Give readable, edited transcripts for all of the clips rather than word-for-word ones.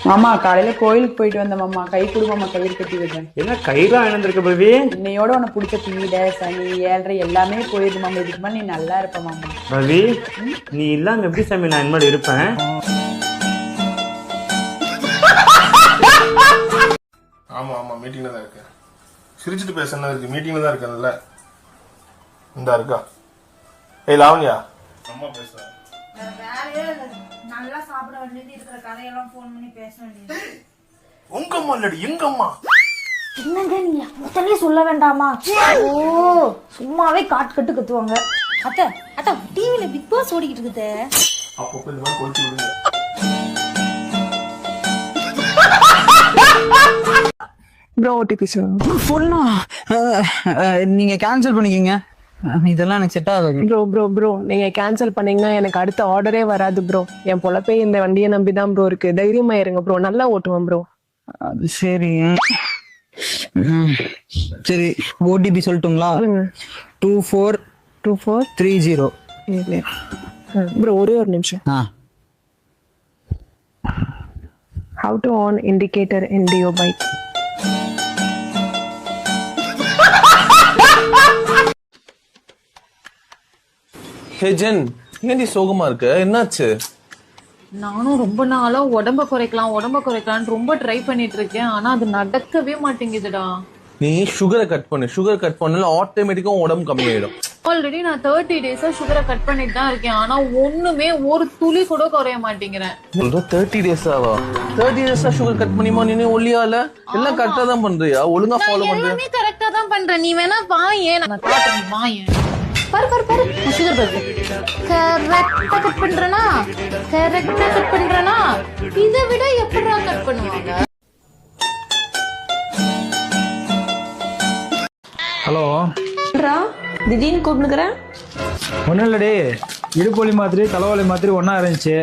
மாமா காலையில கோயிலுக்கு போயிட்டு வந்த மாமா கை கொடு மாமா கயிறு கட்டி விடுறேன். என்ன கயிறுலாம் இழந்திருக்க பேபி? இன்னையோட உனக்கு பிடிச்ச பீடை சனி 7:30 எல்லாமே போயிடுது மாமா. இதுக்கு மேலே நீ நல்லா இருப்ப மாமா. ரவி நீ இல்லாம எப்படி சாமி நான் இனிமேல் இருப்பேன்? ஆமா ஆமா மீட்டிங்ல தான் இருக்கேன். சிரிச்சுட்டு பேசணும் இருக்கு. மீட்டிங்ல தான் இருக்கேன்ல. இந்தா இருக்கா. ஏய் லாவண்யா அம்மா பேசுறேன். நல்லா சாப்பிட வேண்டியது இருக்கிற கதையெல்லாம் போன் பண்ணி பேச வேண்டியது. உங்க அம்மா இல்லடி எங்க அம்மா. என்னங்க நீங்க முதல்ல சொல்ல வேண்டாமா? ஓ சும்மாவே காட்டு கட்டு கத்துவாங்க. அத்தை அத்தை டிவில பிக் பாஸ் ஓடிக்கிட்டு இருக்குது. அப்பப்போ இந்த மாதிரி கொளுத்தி விடுங்க. ப்ரோ ஓடிபி சார் ஃபுல்லா நீங்க கேன்சல் பண்ணிக்கங்க. இதெல்லாம் எனக்கு செட் ஆகாது. ப்ரோ நீங்க கேன்சல் பண்ணீங்கன்னா எனக்கு அடுத்த ஆர்டரே வராது ப்ரோ. என் பொழப்பே இந்த வண்டியை நம்பிதான் ப்ரோ இருக்கு. தைரியமா இருங்க ப்ரோ, நல்லா ஓட்டுவேன் ப்ரோ. அது சரி. சரி ஓடிபி சொல்லட்டுங்களா? 242430. ப்ரோ ஒரே ஒரு நிமிஷம். How to on indicator in Dio bike? Hey ஜென், ஏன்டி சோகமா இருக்க? என்னாச்சு? நானும் ரொம்ப நாளா உடம்ப குறைக்கலாம்னு ரொம்ப ட்ரை பண்ணிட்டு இருக்கேன். ஆனா அது நடக்கவே மாட்டேங்குதுடா. நீ சுகரை கட் பண்ணு. சுகர் கட் பண்ணல ஆட்டோமேட்டிக்கா உடம்பு கம்மியாயிடும். ஆல்ரெடி நான் 30 டேஸா சுகரை கட் பண்ணிட்டு தான் இருக்கேன். ஆனா ஒண்ணுமே ஒரு துளி கூட குறைய மாட்டேங்கிறேன். 30 டேஸாவா? 30 டேஸா சுகர் கட் பண்ணிமா? நீ ஒல்லியால எல்லாம் கரெக்டா தான் பண்றியா? ஒழுங்கா ஃபாலோ பண்றியா? எல்லாமே கரெக்டா தான் பண்றேன். நீ வேணா வாயேன், நான் காட்டுறேன் வாயேன். பாரு சுகர் பர்ஸ் கரெக்டா கட் பண்றேனா? இதை விட எப்படிடா கட் பண்ணுவாங்க? ஹலோ திடீர்னு கூப்பிடுக்கிறேன். ஒன்றும் இல்லடி, இடுப்பு வலி மாத்திரை தலைவலி மாத்திரை ஒன்றா இருந்துச்சு.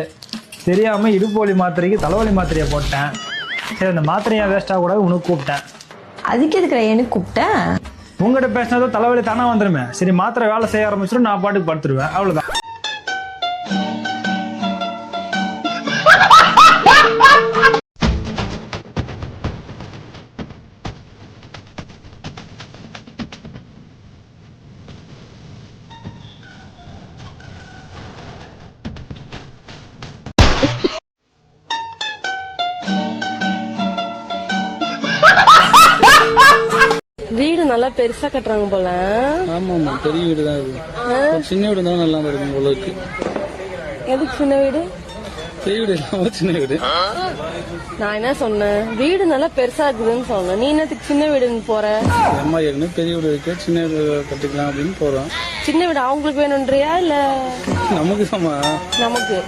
தெரியாமல் இடுப்பு வலி மாத்திரைக்கு தலைவலி மாத்திரையை போட்டேன். சரி அந்த மாத்திரையை வேஸ்ட்டாக கூட உனக்கு கூப்பிட்டேன். அதுக்கு எதுக்குற எனக்கு கூப்பிட்டேன்? உங்கள்கிட்ட பேசினதோ தலைவலி தானே வந்துடுமே. சரி மாத்திரை வேலை செய்ய ஆரம்பிச்சிடும், நான் பாட்டுக்கு படுத்துருவேன், அவ்வளோதான். வீடு நல்லா பெருசா கட்டுறாங்க போல. ஆமா பெரிய வீடு தான் இது. சின்ன வீடு தான் நல்லா இருக்கும் போல இருக்கு. எதுக்கு சின்ன வீடு? பெரிய வீடு இல்லாம சின்ன வீடு. நான் என்ன சொன்னேன்? வீடு நல்லா பெருசா இருக்குதுன்னு சொன்னேன். நீ என்னத்துக்கு சின்ன வீடுன்னு போற? அம்மா ஏற்கனவே பெரிய வீடு இருக்கு, சின்ன வீடு கட்டிக்கலாம் அப்படின்னு போறோம். சின்ன வீடு அவங்களுக்கு வேணும்ன்றியா இல்ல நமக்கு சமா? நமக்கு.